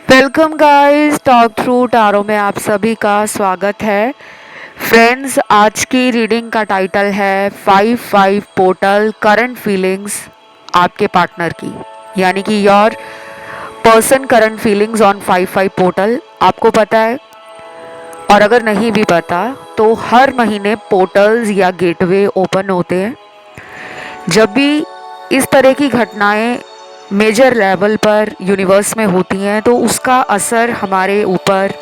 Welcome guys, talk through tarot में आप सभी का स्वागत है। फ्रेंड्स, आज की रीडिंग का टाइटल है 5-5 पोर्टल करंट फीलिंग्स आपके पार्टनर की, यानी कि your person current feelings on 5-5 portal. आपको पता है, और अगर नहीं भी पता तो हर महीने पोर्टल्स या गेटवे ओपन होते हैं। जब भी इस तरह की घटनाएं मेजर लेवल पर यूनिवर्स में होती हैं तो उसका असर हमारे ऊपर,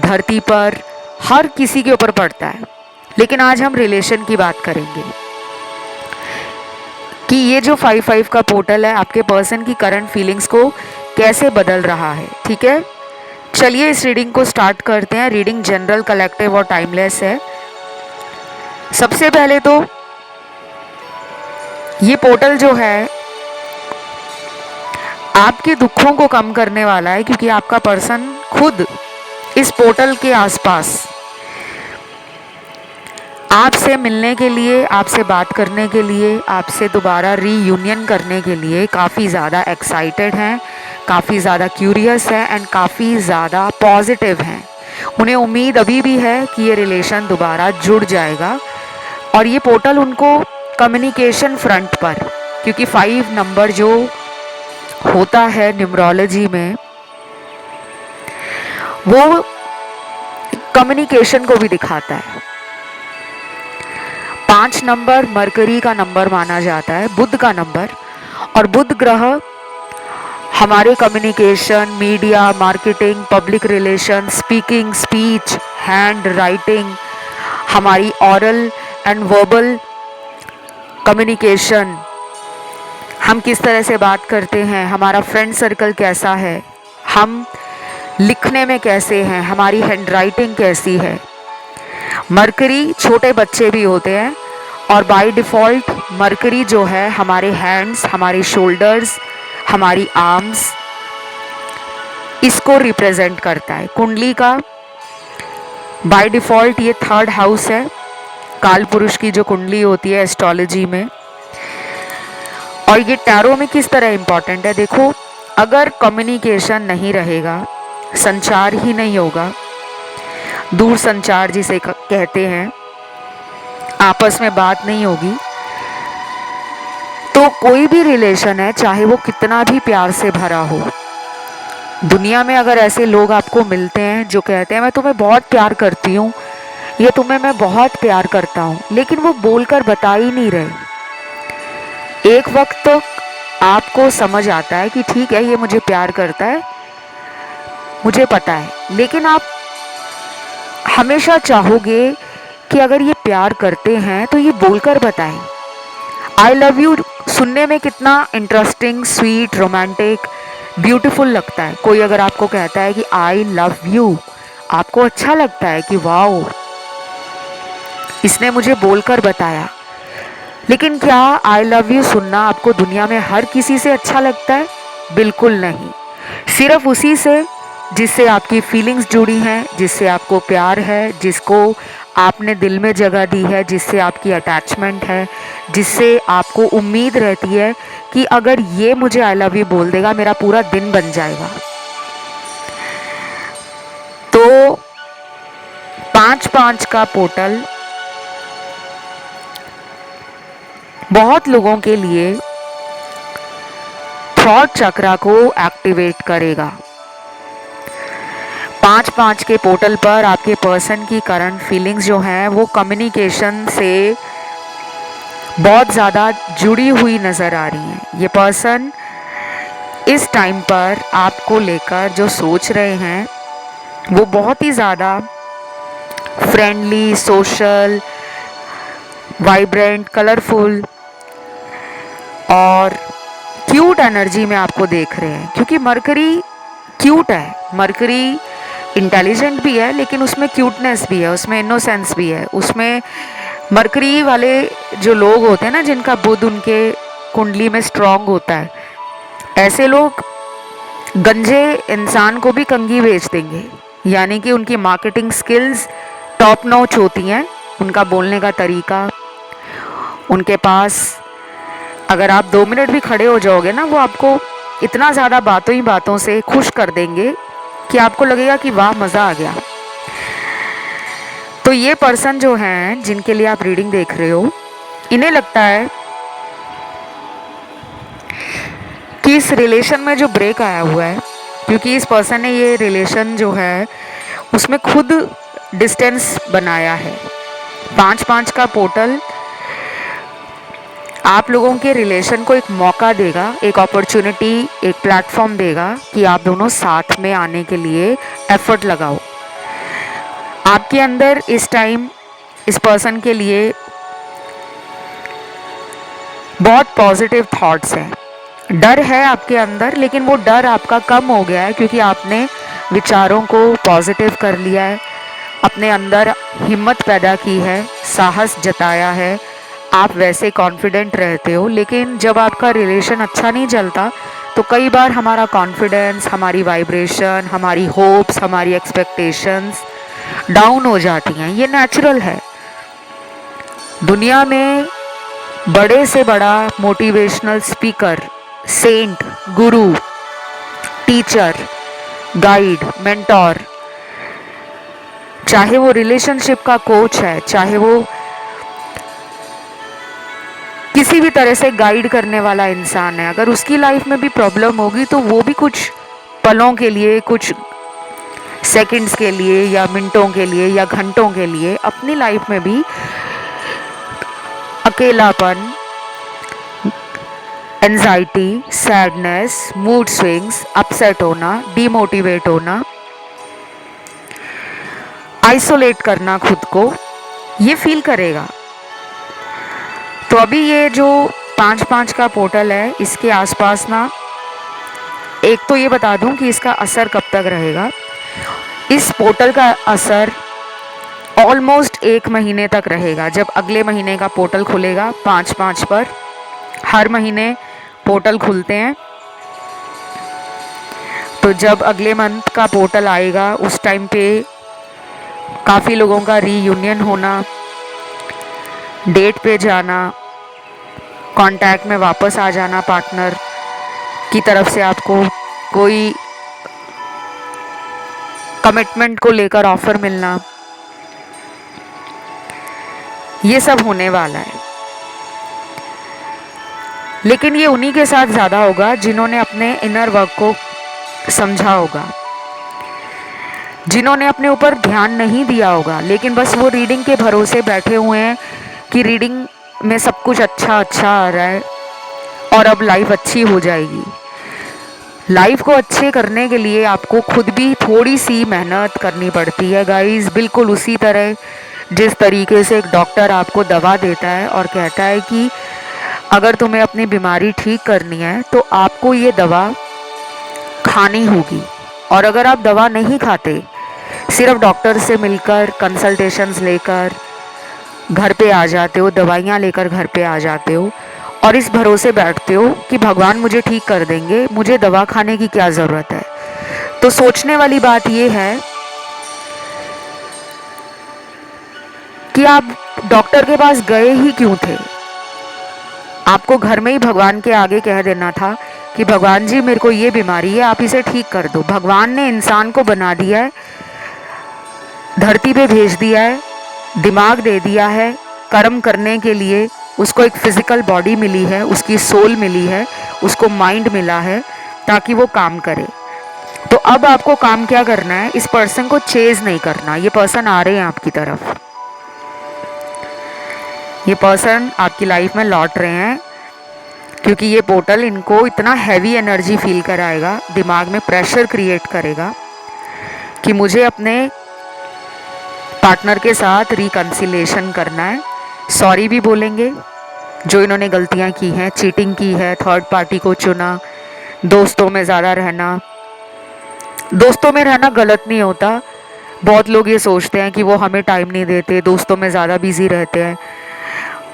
धरती पर, हर किसी के ऊपर पड़ता है। लेकिन आज हम रिलेशन की बात करेंगे कि ये जो 5-5 का पोर्टल है आपके पर्सन की करंट फीलिंग्स को कैसे बदल रहा है। ठीक है, चलिए इस रीडिंग को स्टार्ट करते हैं। रीडिंग जनरल, कलेक्टिव और टाइमलेस है। सबसे पहले तो ये पोर्टल जो है आपके दुखों को कम करने वाला है, क्योंकि आपका पर्सन खुद इस पोर्टल के आसपास आपसे मिलने के लिए, आपसे बात करने के लिए, आपसे दोबारा रीयूनियन करने के लिए काफ़ी ज़्यादा एक्साइटेड हैं, काफ़ी ज़्यादा क्यूरियस है एंड काफ़ी ज़्यादा पॉजिटिव हैं। उन्हें उम्मीद अभी भी है कि ये रिलेशन दोबारा जुड़ जाएगा। और ये पोर्टल उनको कम्युनिकेशन फ्रंट पर, क्योंकि 5 नंबर जो होता है न्यूमरोलॉजी में, वो कम्युनिकेशन को भी दिखाता है। 5 नंबर मरकरी का नंबर माना जाता है, बुध का नंबर। और बुध ग्रह हमारे communication, media, marketing, public relation, speaking, speech, hand writing, हमारी ऑरल एंड वर्बल कम्युनिकेशन, हम किस तरह से बात करते हैं, हमारा फ्रेंड सर्कल कैसा है, हम लिखने में कैसे हैं, हमारी हैंड राइटिंग कैसी है। मरकरी छोटे बच्चे भी होते हैं और बाय डिफ़ॉल्ट मरकरी जो है हमारे हैंड्स, हमारे शोल्डर्स, हमारी आर्म्स, इसको रिप्रेजेंट करता है। कुंडली का बाय डिफ़ॉल्ट ये 3rd हाउस है, काल पुरुष की जो कुंडली होती है एस्ट्रोलॉजी में। और ये टैरो में किस तरह इम्पॉर्टेंट है, देखो, अगर कम्युनिकेशन नहीं रहेगा, संचार ही नहीं होगा, दूर संचार जिसे कहते हैं, आपस में बात नहीं होगी, तो कोई भी रिलेशन है, चाहे वो कितना भी प्यार से भरा हो, दुनिया में अगर ऐसे लोग आपको मिलते हैं जो कहते हैं मैं तुम्हें बहुत प्यार करती हूँ, ये तुम्हें मैं बहुत प्यार करता हूँ, लेकिन वो बोलकर बता ही नहीं रहे। एक वक्त तो आपको समझ आता है कि ठीक है, ये मुझे प्यार करता है, मुझे पता है, लेकिन आप हमेशा चाहोगे कि अगर ये प्यार करते हैं तो ये बोलकर बताएं। आई लव यू सुनने में कितना इंटरेस्टिंग, स्वीट, रोमांटिक, ब्यूटीफुल लगता है। कोई अगर आपको कहता है कि आई लव यू, आपको अच्छा लगता है कि वाओ, इसने मुझे बोलकर बताया। लेकिन क्या आई लव यू सुनना आपको दुनिया में हर किसी से अच्छा लगता है? बिल्कुल नहीं। सिर्फ उसी से जिससे आपकी फीलिंग्स जुड़ी हैं, जिससे आपको प्यार है, जिसको आपने दिल में जगह दी है, जिससे आपकी अटैचमेंट है, जिससे आपको उम्मीद रहती है कि अगर ये मुझे आई लव यू बोल देगा मेरा पूरा दिन बन जाएगा। तो 5-5 का पोर्टल बहुत लोगों के लिए थॉट चक्रा को एक्टिवेट करेगा। 5-5 के पोर्टल पर आपके पर्सन की करंट फीलिंग्स जो हैं वो कम्युनिकेशन से बहुत ज़्यादा जुड़ी हुई नज़र आ रही हैं। ये पर्सन इस टाइम पर आपको लेकर जो सोच रहे हैं वो बहुत ही ज़्यादा फ्रेंडली, सोशल, वाइब्रेंट, कलरफुल और क्यूट एनर्जी में आपको देख रहे हैं, क्योंकि मरकरी क्यूट है। मरकरी इंटेलिजेंट भी है, लेकिन उसमें क्यूटनेस भी है, उसमें इनोसेंस भी है। उसमें मरकरी वाले जो लोग होते हैं ना, जिनका बुध उनके कुंडली में स्ट्रांग होता है, ऐसे लोग गंजे इंसान को भी कंघी बेच देंगे। यानी कि उनकी मार्केटिंग स्किल्स टॉप नॉच होती हैं, उनका बोलने का तरीका, उनके पास अगर आप 2 मिनट भी खड़े हो जाओगे ना, वो आपको इतना ज़्यादा बातों ही बातों से खुश कर देंगे कि आपको लगेगा कि वाह मज़ा आ गया। तो ये पर्सन जो हैं जिनके लिए आप रीडिंग देख रहे हो, इन्हें लगता है कि इस रिलेशन में जो ब्रेक आया हुआ है, क्योंकि इस पर्सन ने ये रिलेशन जो है उसमें खुद डिस्टेंस बनाया है। 5-5 का पोर्टल आप लोगों के रिलेशन को एक मौका देगा, एक अपॉर्चुनिटी, एक प्लेटफॉर्म देगा कि आप दोनों साथ में आने के लिए एफर्ट लगाओ। आपके अंदर इस टाइम इस पर्सन के लिए बहुत पॉजिटिव थॉट्स हैं। डर है आपके अंदर, लेकिन वो डर आपका कम हो गया है क्योंकि आपने विचारों को पॉजिटिव कर लिया है, अपने अंदर हिम्मत पैदा की है, साहस जताया है। आप वैसे कॉन्फिडेंट रहते हो, लेकिन जब आपका रिलेशन अच्छा नहीं चलता तो कई बार हमारा कॉन्फिडेंस, हमारी वाइब्रेशन, हमारी होप्स, हमारी एक्सपेक्टेशंस डाउन हो जाती हैं। ये नेचुरल है। दुनिया में बड़े से बड़ा मोटिवेशनल स्पीकर, सेंट, गुरु, टीचर, गाइड, मेंटोर, चाहे वो रिलेशनशिप का कोच है, चाहे वो किसी भी तरह से गाइड करने वाला इंसान है, अगर उसकी लाइफ में भी प्रॉब्लम होगी तो वो भी कुछ पलों के लिए, कुछ सेकंड्स के लिए या मिनटों के लिए या घंटों के लिए अपनी लाइफ में भी अकेलापन, anxiety, sadness, mood swings, upset होना, डीमोटिवेट होना, आइसोलेट करना खुद को, ये फील करेगा। तो अभी ये जो 5-5 का पोर्टल है, इसके आसपास ना, एक तो ये बता दूं कि इसका असर कब तक रहेगा। इस पोर्टल का असर ऑलमोस्ट 1 महीने तक रहेगा। जब अगले महीने का पोर्टल खुलेगा 5-5 पर, हर महीने पोर्टल खुलते हैं, तो जब अगले मंथ का पोर्टल आएगा उस टाइम पे काफ़ी लोगों का रीयूनियन होना, डेट पे जाना, कांटेक्ट में वापस आ जाना, पार्टनर की तरफ से आपको कोई कमिटमेंट को लेकर ऑफर मिलना, ये सब होने वाला है। लेकिन ये उन्हीं के साथ ज़्यादा होगा जिन्होंने अपने इनर वर्क को समझा होगा, जिन्होंने अपने ऊपर ध्यान नहीं दिया होगा, लेकिन बस वो रीडिंग के भरोसे बैठे हुए हैं कि रीडिंग में सब कुछ अच्छा अच्छा आ रहा है और अब लाइफ अच्छी हो जाएगी। लाइफ को अच्छे करने के लिए आपको खुद भी थोड़ी सी मेहनत करनी पड़ती है गाइस। बिल्कुल उसी तरह जिस तरीके से एक डॉक्टर आपको दवा देता है और कहता है कि अगर तुम्हें अपनी बीमारी ठीक करनी है तो आपको ये दवा खानी होगी, और अगर आप दवा नहीं खाते, सिर्फ डॉक्टर से मिलकर कंसल्टेशंस लेकर घर पे आ जाते हो, दवाइयाँ लेकर घर पे आ जाते हो और इस भरोसे बैठते हो कि भगवान मुझे ठीक कर देंगे, मुझे दवा खाने की क्या ज़रूरत है। तो सोचने वाली बात ये है कि आप डॉक्टर के पास गए ही क्यों थे। आपको घर में ही भगवान के आगे कह देना था कि भगवान जी मेरे को ये बीमारी है, आप इसे ठीक कर दो। भगवान ने इंसान को बना दिया है, धरती पे भेज दिया है, दिमाग दे दिया है कर्म करने के लिए, उसको एक फिजिकल बॉडी मिली है, उसकी सोल मिली है, उसको माइंड मिला है ताकि वो काम करे। तो अब आपको काम क्या करना है, इस पर्सन को चेज नहीं करना। ये पर्सन आ रहे हैं आपकी तरफ, ये पर्सन आपकी लाइफ में लौट रहे हैं, क्योंकि ये पोर्टल इनको इतना हैवी एनर्जी फील कराएगा, दिमाग में प्रेशर क्रिएट करेगा कि मुझे अपने पार्टनर के साथ रिकन्सिलेशन करना है। सॉरी भी बोलेंगे जो इन्होंने गलतियां की हैं, चीटिंग की है, थर्ड पार्टी को चुना, दोस्तों में ज़्यादा रहना। दोस्तों में रहना गलत नहीं होता, बहुत लोग ये सोचते हैं कि वो हमें टाइम नहीं देते, दोस्तों में ज़्यादा बिजी रहते हैं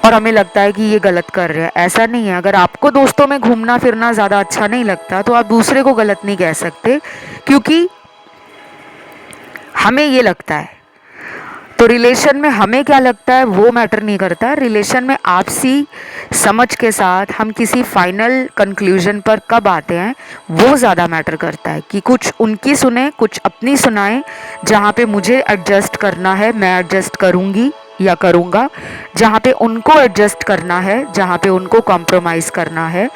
और हमें लगता है कि ये गलत कर रहे हैं। ऐसा नहीं है। अगर आपको दोस्तों में घूमना फिरना ज़्यादा अच्छा नहीं लगता तो आप दूसरे को गलत नहीं कह सकते, क्योंकि हमें ये लगता है। तो रिलेशन में हमें क्या लगता है वो मैटर नहीं करता। रिलेशन में आपसी समझ के साथ हम किसी फाइनल कंक्लूजन पर कब आते हैं वो ज़्यादा मैटर करता है, कि कुछ उनकी सुने कुछ अपनी सुनाएं। जहाँ पे मुझे एडजस्ट करना है मैं एडजस्ट करूँगी या करूँगा, जहाँ पे उनको एडजस्ट करना है, जहाँ पे उनको कॉम्प्रोमाइज़ करना है,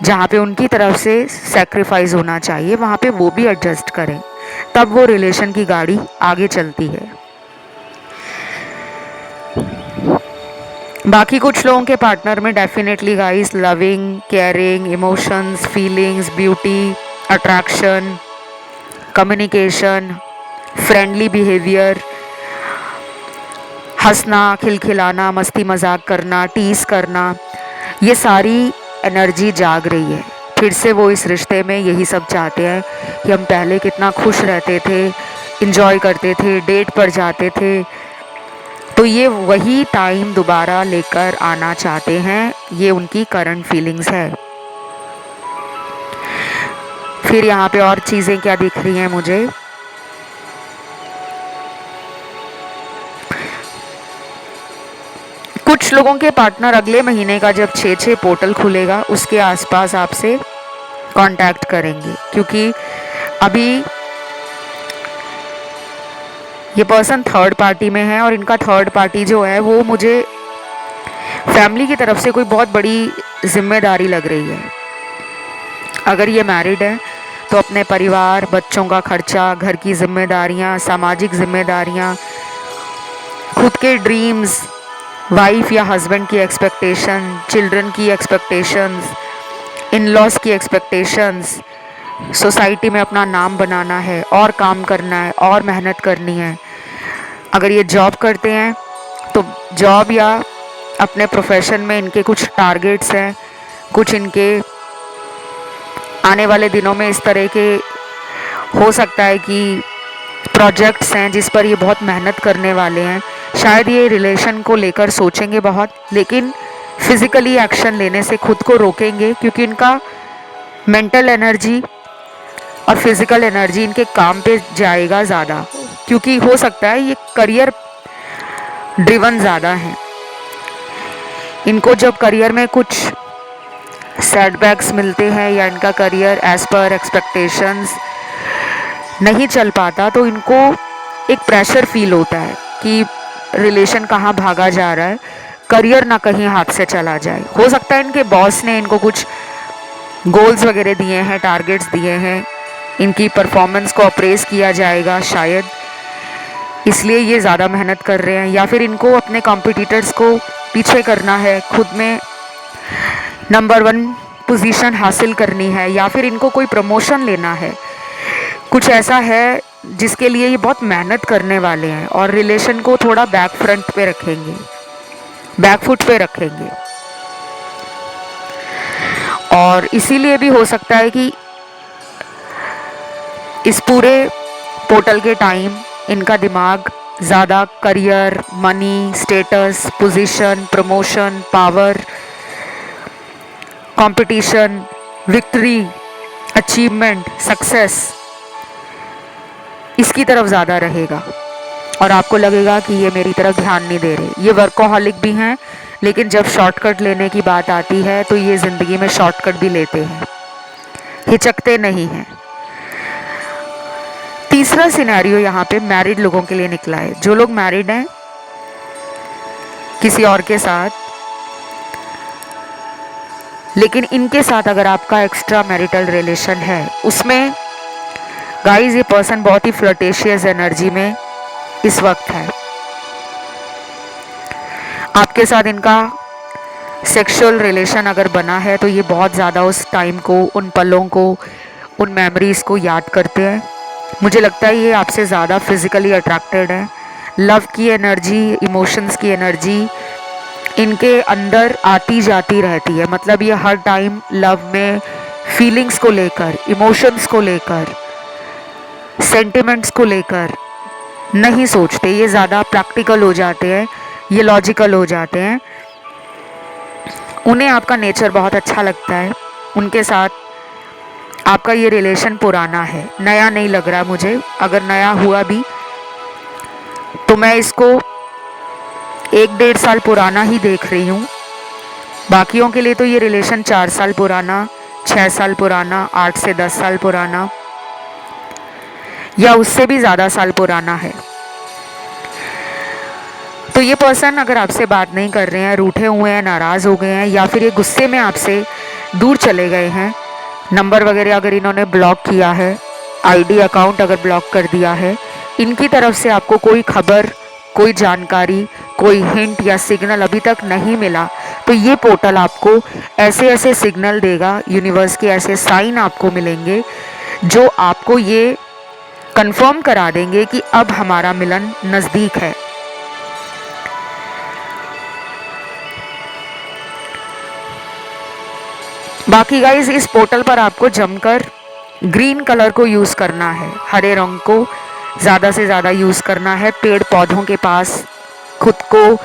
जहाँ पे उनकी तरफ से सेक्रीफाइस होना चाहिए वहाँ पे वो भी एडजस्ट करें, तब वो रिलेशन की गाड़ी आगे चलती है। बाकी कुछ लोगों के पार्टनर में definitely guys loving, caring, emotions, feelings, beauty, attraction, communication, friendly behaviour, हंसना, खिलखिलाना, मस्ती मजाक करना, टीस करना, ये सारी एनर्जी जाग रही है। फिर से वो इस रिश्ते में यही सब चाहते हैं कि हम पहले कितना खुश रहते थे, इंजॉय करते थे, डेट पर जाते थे, तो ये वही टाइम दोबारा लेकर आना चाहते हैं। ये उनकी करंट फीलिंग्स है। फिर यहाँ पे और चीज़ें क्या दिख रही हैं मुझे, कुछ लोगों के पार्टनर अगले महीने का जब 6-6 पोर्टल खुलेगा उसके आसपास आपसे कांटेक्ट करेंगे, क्योंकि अभी ये पर्सन थर्ड पार्टी में है और इनका थर्ड पार्टी जो है वो मुझे फैमिली की तरफ से कोई बहुत बड़ी जिम्मेदारी लग रही है। अगर ये मैरिड है तो अपने परिवार, बच्चों का खर्चा, घर की जिम्मेदारियां, सामाजिक जिम्मेदारियां, खुद के ड्रीम्स, वाइफ या हस्बैंड की एक्सपेक्टेशन, चिल्ड्रन की एक्सपेक्टेशंस, इन लॉज की एक्सपेक्टेशंस, सोसाइटी में अपना नाम बनाना है और काम करना है और मेहनत करनी है। अगर ये जॉब करते हैं तो जॉब या अपने प्रोफेशन में इनके कुछ टारगेट्स हैं, कुछ इनके आने वाले दिनों में इस तरह के हो सकता है कि प्रोजेक्ट्स हैं जिस पर ये बहुत मेहनत करने वाले हैं। शायद ये रिलेशन को लेकर सोचेंगे बहुत, लेकिन फिज़िकली एक्शन लेने से खुद को रोकेंगे, क्योंकि इनका मेंटल एनर्जी और फिज़िकल एनर्जी इनके काम पे जाएगा ज़्यादा, क्योंकि हो सकता है ये करियर ड्रिवन ज़्यादा हैं। इनको जब करियर में कुछ सेटबैक्स मिलते हैं या इनका करियर एज पर एक्सपेक्टेशंस नहीं चल पाता तो इनको एक प्रेशर फील होता है कि रिलेशन कहाँ भागा जा रहा है, करियर ना कहीं हाथ से चला जाए। हो सकता है इनके बॉस ने इनको कुछ गोल्स वगैरह दिए हैं, टारगेट्स दिए हैं, इनकी परफॉर्मेंस को अप्रेस किया जाएगा शायद, इसलिए ये ज़्यादा मेहनत कर रहे हैं। या फिर इनको अपने कॉम्पिटिटर्स को पीछे करना है, खुद में नंबर 1 पोजीशन हासिल करनी है, या फिर इनको कोई प्रमोशन लेना है। कुछ ऐसा है जिसके लिए ये बहुत मेहनत करने वाले हैं और रिलेशन को थोड़ा बैक फ्रंट पे रखेंगे, बैक फुट पे रखेंगे। और इसीलिए भी हो सकता है कि इस पूरे पोर्टल के टाइम इनका दिमाग ज़्यादा career, money, status, position, promotion, power, competition, victory, achievement, success, इसकी तरफ ज़्यादा रहेगा। और आपको लगेगा कि ये मेरी तरफ ध्यान नहीं दे रहे। ये वर्कोहॉलिक भी हैं, लेकिन जब शॉर्टकट लेने की बात आती है तो ये ज़िंदगी में शॉर्टकट भी लेते हैं, हिचकते नहीं हैं। तीसरा सिनेरियो यहाँ पे मैरिड लोगों के लिए निकला है। जो लोग मैरिड हैं किसी और के साथ, लेकिन इनके साथ अगर आपका एक्स्ट्रा मैरिटल रिलेशन है, उसमें गाइस ये पर्सन बहुत ही फ्लर्टेशियस एनर्जी में इस वक्त है। आपके साथ इनका सेक्सुअल रिलेशन अगर बना है तो ये बहुत ज़्यादा उस टाइम को, उन पलों को, उन मेमोरीज़ को याद करते हैं। मुझे लगता है ये आपसे ज़्यादा फिज़िकली अट्रैक्टेड है। लव की एनर्जी, इमोशंस की एनर्जी इनके अंदर आती जाती रहती है। मतलब ये हर टाइम लव में फीलिंग्स को लेकर, इमोशंस को लेकर, सेंटिमेंट्स को लेकर नहीं सोचते। ये ज़्यादा प्रैक्टिकल हो जाते हैं, ये लॉजिकल हो जाते हैं। उन्हें आपका नेचर बहुत अच्छा लगता है। उनके साथ आपका ये रिलेशन पुराना है, नया नहीं लग रहा मुझे। अगर नया हुआ भी तो मैं इसको 1-1.5 साल पुराना ही देख रही हूँ। बाकियों के लिए तो ये रिलेशन 4 साल पुराना, 6 साल पुराना, 8 से 10 साल पुराना या उससे भी ज़्यादा साल पुराना है। तो ये पर्सन अगर आपसे बात नहीं कर रहे हैं, रूठे हुए हैं, नाराज़ हो गए हैं या फिर ये गुस्से में आपसे दूर चले गए हैं, नंबर वगैरह अगर इन्होंने ब्लॉक किया है, आईडी अकाउंट अगर ब्लॉक कर दिया है, इनकी तरफ से आपको कोई खबर, कोई जानकारी, कोई हिंट या सिग्नल अभी तक नहीं मिला, तो ये पोर्टल आपको ऐसे ऐसे सिग्नल देगा, यूनिवर्स के ऐसे साइन आपको मिलेंगे जो आपको ये कंफर्म करा देंगे कि अब हमारा मिलन नज़दीक है। बाकी गाइज इस पोर्टल पर आपको जमकर ग्रीन कलर को यूज़ करना है, हरे रंग को ज़्यादा से ज़्यादा यूज़ करना है। पेड़ पौधों के पास खुद को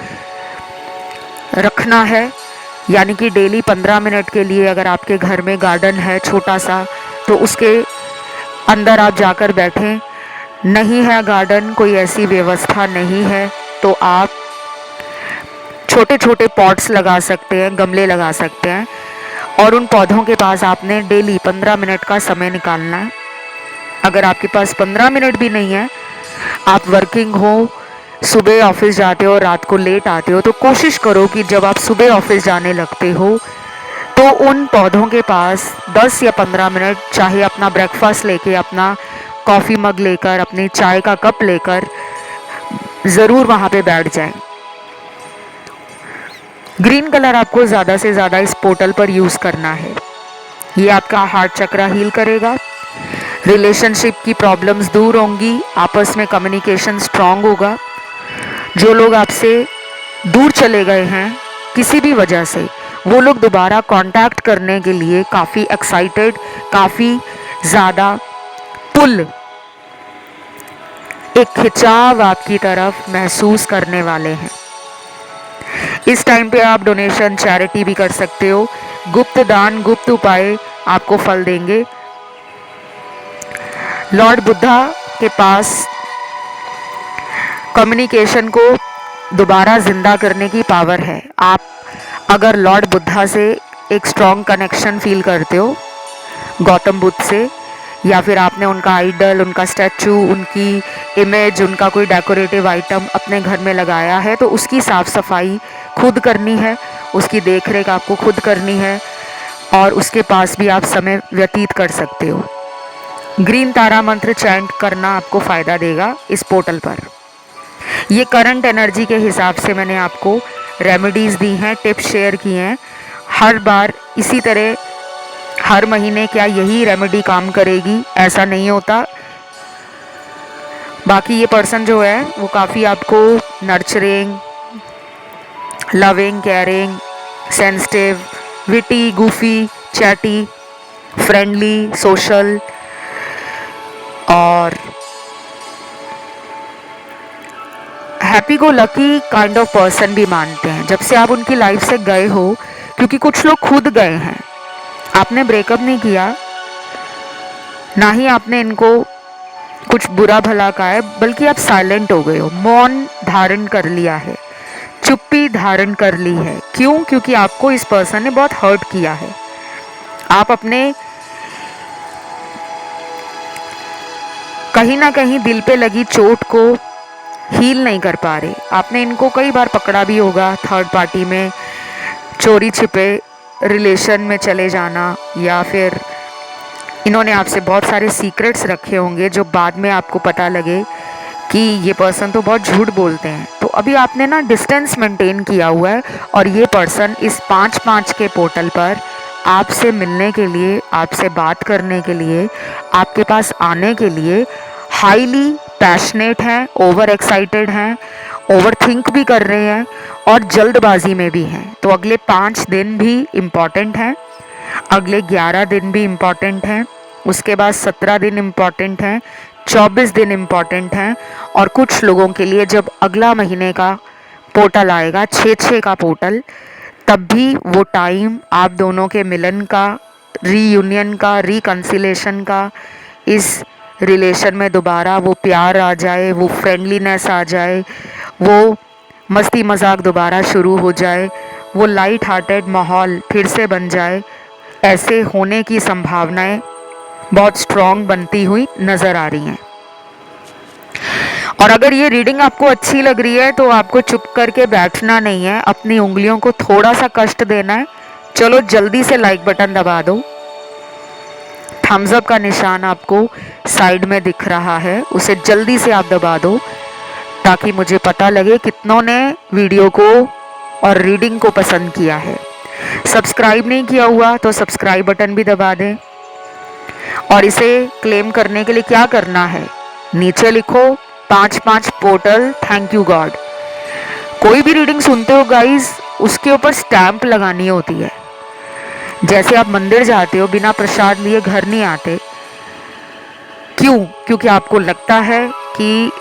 रखना है, यानी कि डेली 15 मिनट के लिए अगर आपके घर में गार्डन है छोटा सा तो उसके अंदर आप जाकर बैठें। नहीं है गार्डन, कोई ऐसी व्यवस्था नहीं है, तो आप छोटे छोटे पॉट्स लगा सकते हैं, गमले लगा सकते हैं और उन पौधों के पास आपने डेली 15 मिनट का समय निकालना है। अगर आपके पास 15 मिनट भी नहीं है, आप वर्किंग हो, सुबह ऑफिस जाते हो, रात को लेट आते हो, तो कोशिश करो कि जब आप सुबह ऑफिस जाने लगते हो तो उन पौधों के पास 10 या 15 मिनट, चाहे अपना ब्रेकफास्ट लेके, अपना कॉफ़ी मग लेकर, अपनी चाय का कप लेकर ज़रूर वहाँ पे बैठ जाएं। ग्रीन कलर आपको ज़्यादा से ज़्यादा इस पोर्टल पर यूज़ करना है। ये आपका हार्ट चक्रा हील करेगा, रिलेशनशिप की प्रॉब्लम्स दूर होंगी, आपस में कम्युनिकेशन स्ट्रांग होगा। जो लोग आपसे दूर चले गए हैं किसी भी वजह से, वो लोग दोबारा कांटेक्ट करने के लिए काफ़ी एक्साइटेड, काफ़ी ज़्यादा पुल, एक खिंचाव आपकी तरफ महसूस करने वाले हैं। इस टाइम पे आप डोनेशन, चैरिटी भी कर सकते हो। गुप्त दान, गुप्त उपाय आपको फल देंगे। लॉर्ड बुद्धा के पास कम्युनिकेशन को दोबारा जिंदा करने की पावर है। आप अगर लॉर्ड बुद्धा से एक स्ट्रॉन्ग कनेक्शन फील करते हो, गौतम बुद्ध से, या फिर आपने उनका आइडल, उनका स्टैचू, उनकी इमेज, उनका कोई डेकोरेटिव आइटम अपने घर में लगाया है, तो उसकी साफ़ सफाई खुद करनी है, उसकी देखरेख आपको खुद करनी है और उसके पास भी आप समय व्यतीत कर सकते हो। ग्रीन तारा मंत्र चैंट करना आपको फ़ायदा देगा इस पोर्टल पर। ये करंट एनर्जी के हिसाब से मैंने आपको रेमेडीज़ दी हैं, टिप्स शेयर किए हैं। हर बार इसी तरह हर महीने क्या यही रेमेडी काम करेगी, ऐसा नहीं होता। बाकी ये पर्सन जो है वो काफ़ी आपको nurturing, loving, caring, sensitive, witty, goofy, chatty, friendly, social और happy go lucky kind of person भी मानते हैं जब से आप उनकी लाइफ से गए हो। क्योंकि कुछ लोग खुद गए हैं, आपने ब्रेकअप नहीं किया, ना ही आपने इनको कुछ बुरा भला कहा है, बल्कि आप साइलेंट हो गए हो, मौन धारण कर लिया है, चुप्पी धारण कर ली है। क्यों? क्योंकि आपको इस पर्सन ने बहुत हर्ट किया है। आप अपने कहीं ना कहीं दिल पे लगी चोट को हील नहीं कर पा रहे। आपने इनको कई बार पकड़ा भी होगा, थर्ड पार्टी में चोरी छिपे रिलेशन में चले जाना, या फिर इन्होंने आपसे बहुत सारे सीक्रेट्स रखे होंगे जो बाद में आपको पता लगे कि ये पर्सन तो बहुत झूठ बोलते हैं। तो अभी आपने ना डिस्टेंस मेंटेन किया हुआ है और ये पर्सन इस 5-5 के पोर्टल पर आपसे मिलने के लिए, आपसे बात करने के लिए, आपके पास आने के लिए हाईली पैशनेट हैं, ओवर एक्साइटेड हैं, ओवर थिंक भी कर रहे हैं और जल्दबाजी में भी हैं। तो अगले 5 दिन भी इम्पॉर्टेंट हैं, अगले 11 दिन भी इम्पॉर्टेंट हैं, उसके बाद 17 दिन इम्पॉर्टेंट हैं, 24 दिन इम्पॉर्टेंट हैं और कुछ लोगों के लिए जब अगला महीने का पोर्टल आएगा, 6-6 का पोर्टल, तब भी वो टाइम आप दोनों के मिलन का, रीयूनियन का, रिकन्सिलेशन का, इस रिलेशन में दोबारा वो प्यार आ जाए, वो फ्रेंडलीनेस आ जाए, वो मस्ती मजाक दोबारा शुरू हो जाए, वो लाइट हार्टेड माहौल फिर से बन जाए, ऐसे होने की संभावनाएं बहुत स्ट्रॉन्ग बनती हुई नज़र आ रही हैं। और अगर ये रीडिंग आपको अच्छी लग रही है तो आपको चुप करके बैठना नहीं है, अपनी उंगलियों को थोड़ा सा कष्ट देना है। चलो जल्दी से लाइक बटन दबा दो। थम्स अप का निशान आपको साइड में दिख रहा है, उसे जल्दी से आप दबा दो ताकि मुझे पता लगे कितनों ने वीडियो को और रीडिंग को पसंद किया है। सब्सक्राइब नहीं किया हुआ तो सब्सक्राइब बटन भी दबा दें। और इसे क्लेम करने के लिए क्या करना है, नीचे लिखो 5-5 पोर्टल थैंक यू गॉड। कोई भी रीडिंग सुनते हो गाइस, उसके ऊपर स्टैंप लगानी होती है। जैसे आप मंदिर जाते हो, बिना प्रसाद लिए घर नहीं आते। क्यों? क्योंकि आपको लगता है कि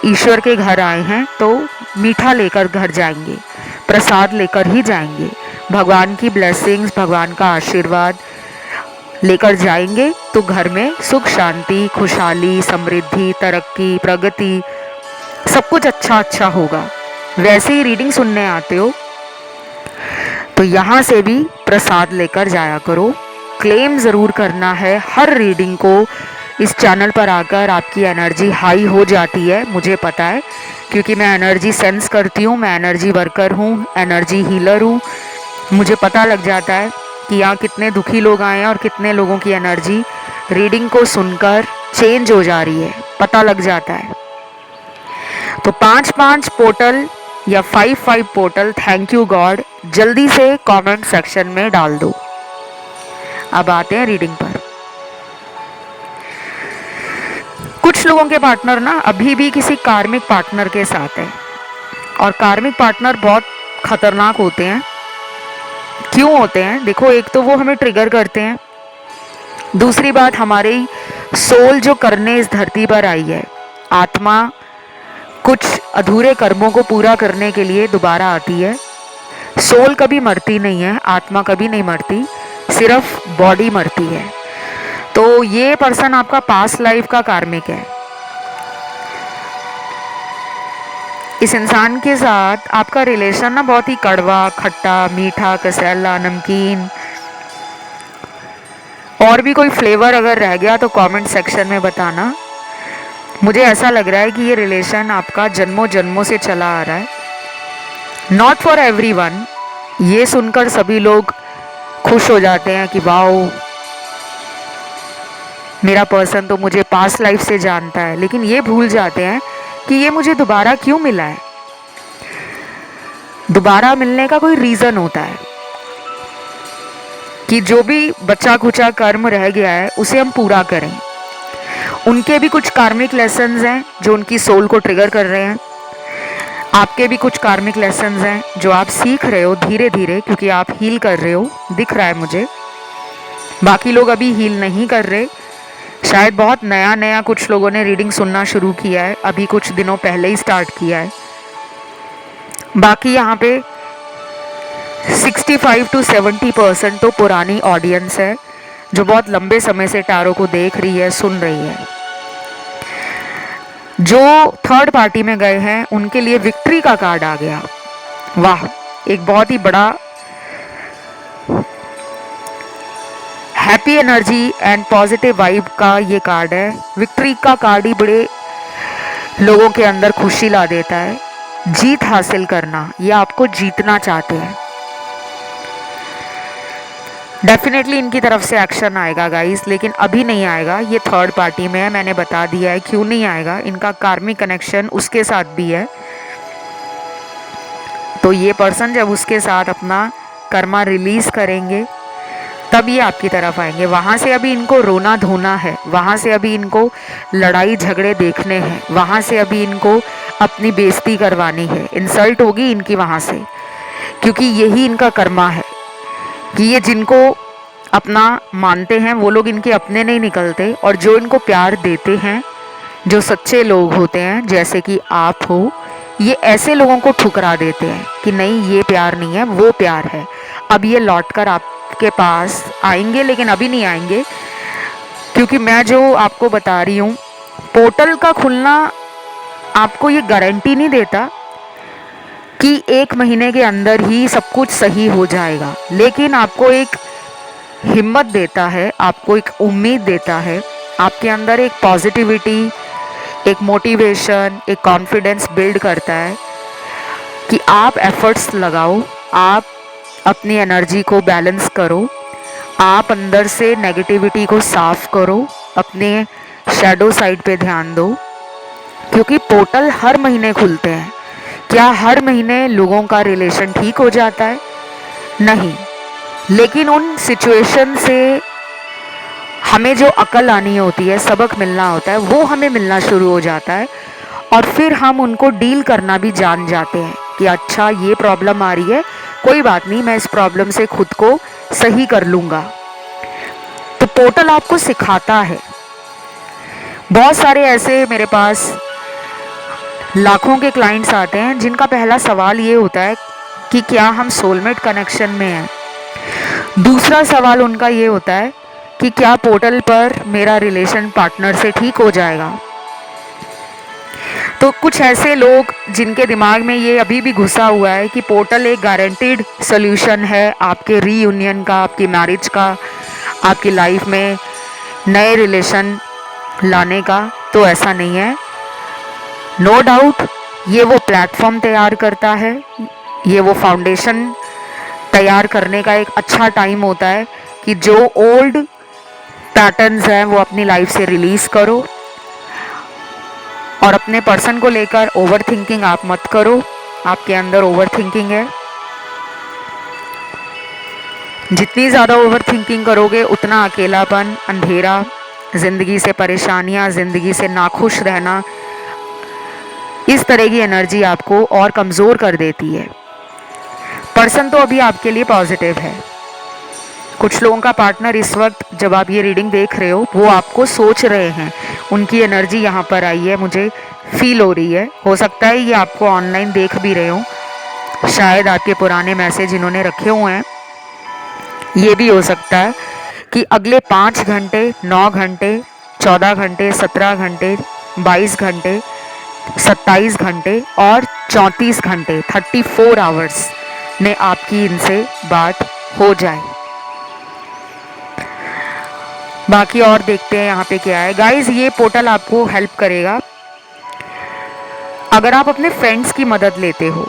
ईश्वर के घर आए हैं तो मीठा लेकर घर जाएंगे, प्रसाद लेकर ही जाएंगे, भगवान की ब्लेसिंग्स, भगवान का आशीर्वाद लेकर जाएंगे तो घर में सुख शांति, खुशहाली, समृद्धि, तरक्की, प्रगति, सब कुछ अच्छा अच्छा होगा। वैसे ही रीडिंग सुनने आते हो तो यहाँ से भी प्रसाद लेकर जाया करो। क्लेम ज़रूर करना है हर रीडिंग को। इस चैनल पर आकर आपकी एनर्जी हाई हो जाती है, मुझे पता है, क्योंकि मैं एनर्जी सेंस करती हूँ, मैं एनर्जी वर्कर हूँ, एनर्जी हीलर हूँ। मुझे पता लग जाता है कि यहाँ कितने दुखी लोग आए हैं और कितने लोगों की एनर्जी रीडिंग को सुनकर चेंज हो जा रही है, पता लग जाता है। तो 5-5 पोर्टल या 5-5 पोर्टल थैंक यू गॉड जल्दी से कमेंट सेक्शन में डाल दो। अब आते हैं रीडिंग पर। कुछ लोगों के पार्टनर ना अभी भी किसी कार्मिक पार्टनर के साथ है, और कार्मिक पार्टनर बहुत खतरनाक होते हैं। क्यों होते हैं? देखो, एक तो वो हमें ट्रिगर करते हैं, दूसरी बात हमारी सोल जो करने इस धरती पर आई है, आत्मा कुछ अधूरे कर्मों को पूरा करने के लिए दोबारा आती है। सोल कभी मरती नहीं है, आत्मा कभी नहीं मरती, सिर्फ बॉडी मरती है। तो ये पर्सन आपका पास्ट लाइफ का कार्मिक है। इस इंसान के साथ आपका रिलेशन ना बहुत ही कड़वा, खट्टा, मीठा, कसैला, नमकीन, और भी कोई फ्लेवर अगर रह गया तो कमेंट सेक्शन में बताना। मुझे ऐसा लग रहा है कि ये रिलेशन आपका जन्मों जन्मों से चला आ रहा है। Not for everyone. ये सुनकर सभी लोग खुश हो जाते हैं कि वाओ, मेरा पर्सन तो मुझे पास्ट लाइफ से जानता है, लेकिन ये भूल जाते हैं कि ये मुझे दोबारा क्यों मिला है। दोबारा मिलने का कोई रीज़न होता है कि जो भी बचा खुचा कर्म रह गया है उसे हम पूरा करें। उनके भी कुछ कार्मिक लेसन्स हैं जो उनकी सोल को ट्रिगर कर रहे हैं। आपके भी कुछ कार्मिक लेसन्स हैं जो आप सीख रहे हो धीरे धीरे, क्योंकि आप हील कर रहे हो, दिख रहा है मुझे। बाकी लोग अभी हील नहीं कर रहे, शायद बहुत नया नया कुछ लोगों ने रीडिंग सुनना शुरू किया है, अभी कुछ दिनों पहले ही स्टार्ट किया है। बाकी यहाँ पे 65 to 70% तो पुरानी ऑडियंस है जो बहुत लंबे समय से टैरो को देख रही है, सुन रही है। जो थर्ड पार्टी में गए हैं उनके लिए विक्ट्री का कार्ड आ गया। वाह, एक बहुत ही बड़ा happy energy and positive vibe का ये कार्ड है। विक्ट्री का कार्ड ही बड़े लोगों के अंदर खुशी ला देता है। जीत हासिल करना, ये आपको जीतना चाहते हैं। डेफिनेटली इनकी तरफ से एक्शन आएगा गाइस, लेकिन अभी नहीं आएगा। ये थर्ड पार्टी में है, मैंने बता दिया है क्यों नहीं आएगा। इनका कार्मिक कनेक्शन उसके साथ भी है, तो ये पर्सन जब उसके साथ अपना कर्मा रिलीज करेंगे तब ये आपकी तरफ आएंगे। वहाँ से अभी इनको रोना धोना है, वहाँ से अभी इनको लड़ाई झगड़े देखने हैं, वहाँ से अभी इनको अपनी बेइज्जती करवानी है, इंसल्ट होगी इनकी वहाँ से, क्योंकि यही इनका कर्मा है कि ये जिनको अपना मानते हैं वो लोग इनके अपने नहीं निकलते, और जो इनको प्यार देते हैं, जो सच्चे लोग होते हैं जैसे कि आप हो, ये ऐसे लोगों को ठुकरा देते हैं कि नहीं ये प्यार नहीं है, वो प्यार है। अब ये लौट कर आपके पास आएंगे, लेकिन अभी नहीं आएंगे क्योंकि मैं जो आपको बता रही हूँ, पोर्टल का खुलना आपको ये गारंटी नहीं देता कि 1 महीने के अंदर ही सब कुछ सही हो जाएगा, लेकिन आपको एक हिम्मत देता है, आपको एक उम्मीद देता है, आपके अंदर एक पॉजिटिविटी, एक मोटिवेशन, एक कॉन्फिडेंस बिल्ड करता है कि आप एफर्ट्स लगाओ, आप अपनी एनर्जी को बैलेंस करो, आप अंदर से नेगेटिविटी को साफ करो, अपने शैडो साइड पे ध्यान दो। क्योंकि पोर्टल हर महीने खुलते हैं। क्या हर महीने लोगों का रिलेशन ठीक हो जाता है? नहीं, लेकिन उन सिचुएशन से हमें जो अकल आनी होती है, सबक मिलना होता है, वो हमें मिलना शुरू हो जाता है और फिर हम उनको डील करना भी जान जाते हैं कि अच्छा ये प्रॉब्लम आ रही है, कोई बात नहीं, मैं इस प्रॉब्लम से खुद को सही कर लूँगा। तो पोर्टल आपको सिखाता है। बहुत सारे ऐसे मेरे पास लाखों के क्लाइंट्स आते हैं जिनका पहला सवाल ये होता है कि क्या हम सोलमेट कनेक्शन में हैं। दूसरा सवाल उनका ये होता है कि क्या पोर्टल पर मेरा रिलेशन पार्टनर से ठीक हो जाएगा। तो कुछ ऐसे लोग जिनके दिमाग में ये अभी भी घुसा हुआ है कि पोर्टल एक गारंटीड सोल्यूशन है आपके रीयूनियन का, आपकी मैरिज का, आपकी लाइफ में नए रिलेशन लाने का, तो ऐसा नहीं है। नो डाउट ये वो प्लेटफॉर्म तैयार करता है, ये वो फाउंडेशन तैयार करने का एक अच्छा टाइम होता है कि जो ओल्ड पैटर्न्स हैं वो अपनी लाइफ से रिलीज़ करो और अपने पर्सन को लेकर ओवर थिंकिंग आप मत करो। आपके अंदर ओवर थिंकिंग है, जितनी ज़्यादा ओवर थिंकिंग करोगे उतना अकेलापन, अंधेरा, ज़िंदगी से परेशानियाँ, ज़िंदगी से नाखुश रहना, इस तरह की एनर्जी आपको और कमज़ोर कर देती है। पर्सन तो अभी आपके लिए पॉजिटिव है। कुछ लोगों का पार्टनर इस वक्त जब आप ये रीडिंग देख रहे हो वो आपको सोच रहे हैं, उनकी एनर्जी यहाँ पर आई है, मुझे फील हो रही है। हो सकता है ये आपको ऑनलाइन देख भी रहे हो, शायद आपके पुराने मैसेज इन्होंने रखे हुए हैं। ये भी हो सकता है कि अगले 5 घंटे, 9 घंटे, 14 घंटे, 17 घंटे, 22 घंटे, 27 घंटे और 34 घंटे 34 आवर्स में आपकी इनसे बात हो जाए। बाकी और देखते हैं यहाँ पे क्या है। गाइज ये पोर्टल आपको हेल्प करेगा अगर आप अपने फ्रेंड्स की मदद लेते हो।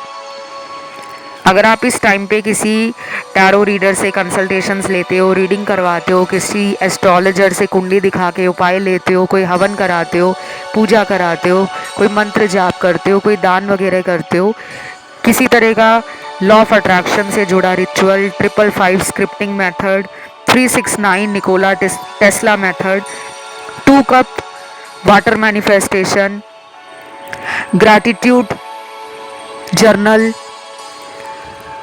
अगर आप इस टाइम पे किसी टैरो रीडर से कंसल्टेशंस लेते हो, रीडिंग करवाते हो, किसी एस्ट्रोलॉजर से कुंडली दिखा के उपाय लेते हो, कोई हवन कराते हो, पूजा कराते हो, कोई मंत्र जाप करते हो, कोई दान वगैरह करते हो, किसी तरह का लॉ ऑफ अट्रैक्शन से जुड़ा ritual, 555 scripting method, 369 Nikola Tesla method, 2 cup water manifestation, gratitude journal,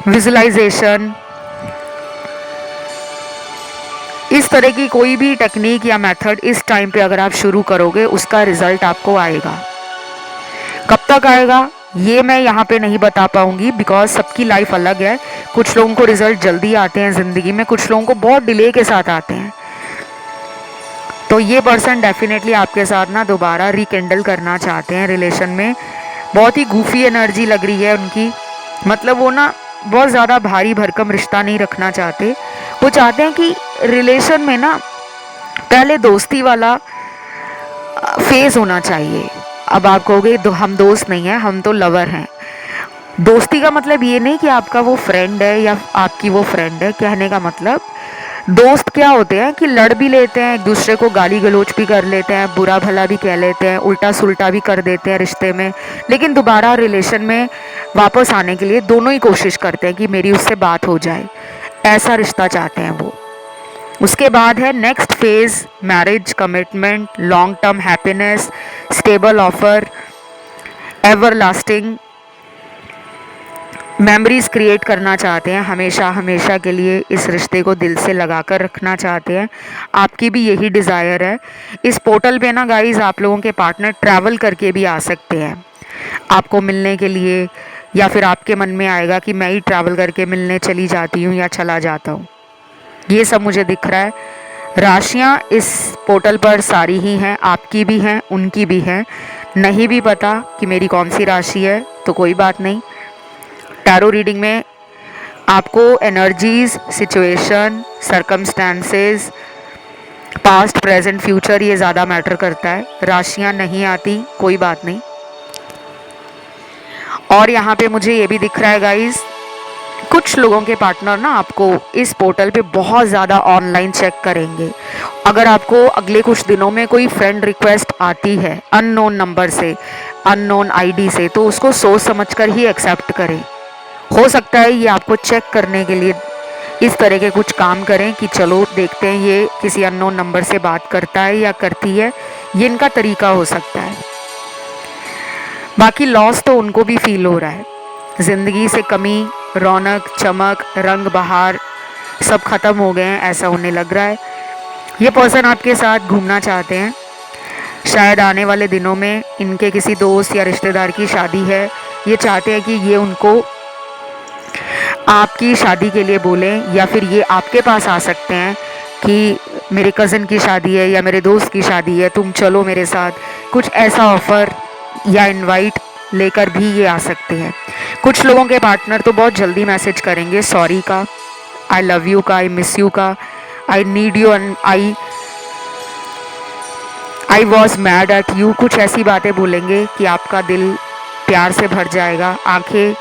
visualisation, इस तरह की कोई भी टेक्निक या मेथड इस टाइम पे अगर आप शुरू करोगे उसका रिजल्ट आपको आएगा। कब तक आएगा ये मैं यहाँ पे नहीं बता पाऊंगी, बिकॉज सबकी लाइफ अलग है। कुछ लोगों को रिजल्ट जल्दी आते हैं ज़िंदगी में, कुछ लोगों को बहुत डिले के साथ आते हैं। तो ये पर्सन डेफिनेटली आपके साथ ना दोबारा रिकेंडल करना चाहते हैं रिलेशन में। बहुत ही गूफी एनर्जी लग रही है उनकी, मतलब वो ना बहुत ज़्यादा भारी भरकम रिश्ता नहीं रखना चाहते। वो चाहते हैं कि रिलेशन में ना पहले दोस्ती वाला फेज़ होना चाहिए। अब आप कहोगे हम दोस्त नहीं हैं, हम तो लवर हैं। दोस्ती का मतलब ये नहीं कि आपका वो फ्रेंड है या आपकी वो फ्रेंड है। कहने का मतलब दोस्त क्या होते हैं कि लड़ भी लेते हैं, एक दूसरे को गाली गलौज भी कर लेते हैं, बुरा भला भी कह लेते हैं, उल्टा सुल्टा भी कर देते हैं रिश्ते में, लेकिन दोबारा रिलेशन में वापस आने के लिए दोनों ही कोशिश करते हैं कि मेरी उससे बात हो जाए। ऐसा रिश्ता चाहते हैं वो। उसके बाद है next phase, marriage, commitment, long term happiness, stable offer, ever lasting memories create करना चाहते हैं। हमेशा हमेशा के लिए इस रिश्ते को दिल से लगा कर रखना चाहते हैं। आपकी भी यही डिज़ायर है। इस पोर्टल पे ना गाइज आप लोगों के पार्टनर ट्रैवल करके भी आ सकते हैं आपको मिलने के लिए, या फिर आपके मन में आएगा कि मैं ही ट्रैवल करके मिलने चली जाती हूँ या चला जाता हूँ। ये सब मुझे दिख रहा है। राशियाँ इस पोर्टल पर सारी ही हैं, आपकी भी हैं, उनकी भी हैं। नहीं भी पता कि मेरी कौन सी राशि है तो कोई बात नहीं। टैरो रीडिंग में आपको energies, situation, circumstances, past, present, future ये ज़्यादा मैटर करता है। राशियाँ नहीं आती, कोई बात नहीं। और यहाँ पे मुझे ये भी दिख रहा है गाइस, कुछ लोगों के पार्टनर ना आपको इस पोर्टल पे बहुत ज़्यादा ऑनलाइन चेक करेंगे। अगर आपको अगले कुछ दिनों में कोई फ्रेंड रिक्वेस्ट आती है अननोन नंबर से, अननोन आईडी से, तो उसको सोच समझकर ही एक्सेप्ट करें। हो सकता है ये आपको चेक करने के लिए इस तरह के कुछ काम करें कि चलो देखते हैं ये किसी अननोन नंबर से बात करता है या करती है, ये इनका तरीका हो सकता है। बाकी लॉस तो उनको भी फील हो रहा है। ज़िंदगी से कमी, रौनक, चमक, रंग बहार सब ख़त्म हो गए हैं, ऐसा उन्हें लग रहा है। ये पर्सन आपके साथ घूमना चाहते हैं। शायद आने वाले दिनों में इनके किसी दोस्त या रिश्तेदार की शादी है। ये चाहते हैं कि ये उनको आपकी शादी के लिए बोलें, या फिर ये आपके पास आ सकते हैं कि मेरे कज़न की शादी है या मेरे दोस्त की शादी है, तुम चलो मेरे साथ। कुछ ऐसा ऑफ़र या इनवाइट लेकर भी ये आ सकते हैं। कुछ लोगों के पार्टनर तो बहुत जल्दी मैसेज करेंगे सॉरी का, आई लव यू का, आई मिस यू का, I need you and I was mad at you. कुछ ऐसी बातें बोलेंगे कि आपका दिल प्यार से भर जाएगा, आंखें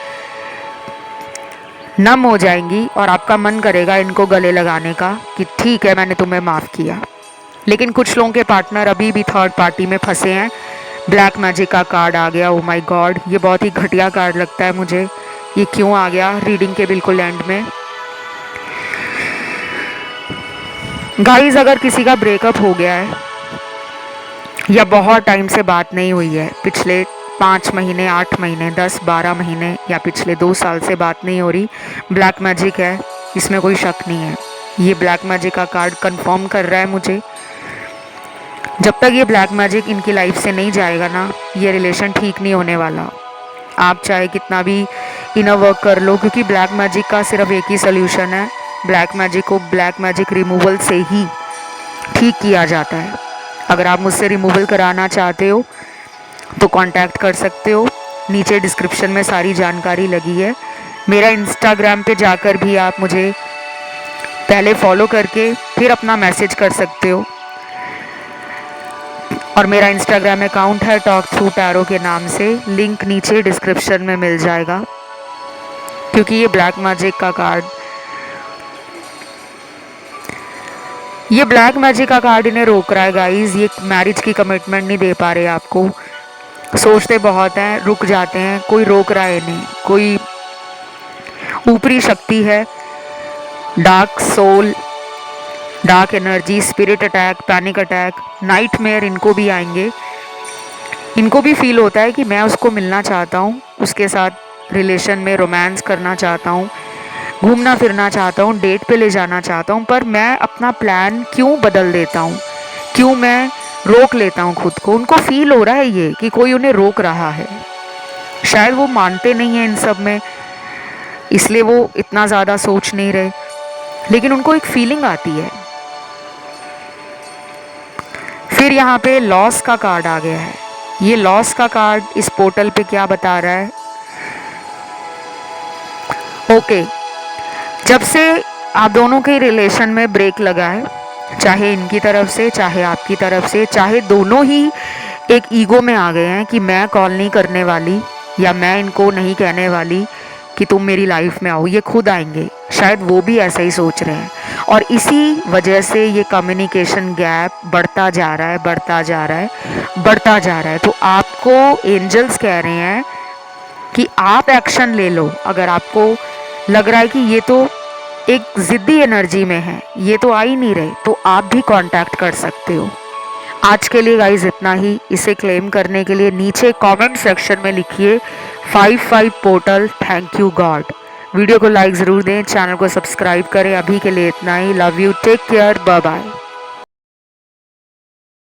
नम हो जाएंगी और आपका मन करेगा इनको गले लगाने का कि ठीक है मैंने तुम्हें माफ़ किया। लेकिन कुछ लोगों के पार्टनर अभी भी थर्ड पार्टी में फंसे हैं। ब्लैक मैजिक का कार्ड आ गया। ओ माय गॉड, ये बहुत ही घटिया कार्ड लगता है मुझे। ये क्यों आ गया रीडिंग के बिल्कुल एंड में? गाइस, अगर किसी का ब्रेकअप हो गया है या बहुत टाइम से बात नहीं हुई है, पिछले 5 महीने, 8 महीने, 10, 12 महीने या पिछले 2 साल से बात नहीं हो रही, ब्लैक मैजिक है, इसमें कोई शक नहीं है। ये ब्लैक मैजिक का कार्ड कंफर्म कर रहा है मुझे, जब तक ये ब्लैक मैजिक इनकी लाइफ से नहीं जाएगा ना, ये रिलेशन ठीक नहीं होने वाला। आप चाहे कितना भी इनर वर्क कर लो, क्योंकि ब्लैक मैजिक का सिर्फ एक ही सोल्यूशन है। ब्लैक मैजिक को ब्लैक मैजिक रिमूवल से ही ठीक किया जाता है। अगर आप मुझसे रिमूवल कराना चाहते हो तो कांटेक्ट कर सकते हो, नीचे डिस्क्रिप्शन में सारी जानकारी लगी है। मेरा इंस्टाग्राम पे जाकर भी आप मुझे पहले फॉलो करके फिर अपना मैसेज कर सकते हो, और मेरा इंस्टाग्राम अकाउंट है टॉक थ्रू टैरो के नाम से, लिंक नीचे डिस्क्रिप्शन में मिल जाएगा। क्योंकि ये ब्लैक मैजिक का कार्ड इन्हें रोक रहा है गाइस। ये मैरिज की कमिटमेंट नहीं दे पा रहे आपको, सोचते बहुत हैं, रुक जाते हैं, कोई रोक रहा है इन्हें, कोई ऊपरी शक्ति है, dark soul, dark energy, spirit attack, panic attack, nightmare इनको भी आएंगे। इनको भी फील होता है कि मैं उसको मिलना चाहता हूँ, उसके साथ रिलेशन में रोमांस करना चाहता हूँ, घूमना फिरना चाहता हूँ, डेट पे ले जाना चाहता हूँ, पर मैं अपना प्लान क्यों बदल देता हूँ, क्यों मैं रोक लेता हूँ खुद को। उनको फील हो रहा है ये कि कोई उन्हें रोक रहा है। शायद वो मानते नहीं हैं इन सब में, इसलिए वो इतना ज़्यादा सोच नहीं रहे, लेकिन उनको एक फीलिंग आती है। फिर यहाँ पे लॉस का कार्ड आ गया है। ये लॉस का कार्ड इस पोर्टल पे क्या बता रहा है? ओके, जब से आप दोनों के रिलेशन में ब्रेक लगा है, चाहे इनकी तरफ से चाहे आपकी तरफ से, चाहे दोनों ही एक ईगो में आ गए हैं कि मैं कॉल नहीं करने वाली या मैं इनको नहीं कहने वाली कि तुम मेरी लाइफ में आओ, ये खुद आएंगे। शायद वो भी ऐसा ही सोच रहे हैं, और इसी वजह से ये कम्युनिकेशन गैप बढ़ता जा रहा है, बढ़ता जा रहा है, बढ़ता जा रहा है। तो आपको एंजल्स कह रहे हैं कि आप एक्शन ले लो। अगर आपको लग रहा है कि ये तो एक ज़िद्दी एनर्जी में है, ये तो आ ही नहीं रहे, तो आप भी कांटेक्ट कर सकते हो। आज के लिए गाइज इतना ही। इसे क्लेम करने के लिए नीचे कमेंट सेक्शन में लिखिए 55 portal thank you God. Video को लाइक ज़रूर दें, चैनल को सब्सक्राइब करें। अभी के लिए इतना ही। Love you, take care, bye bye.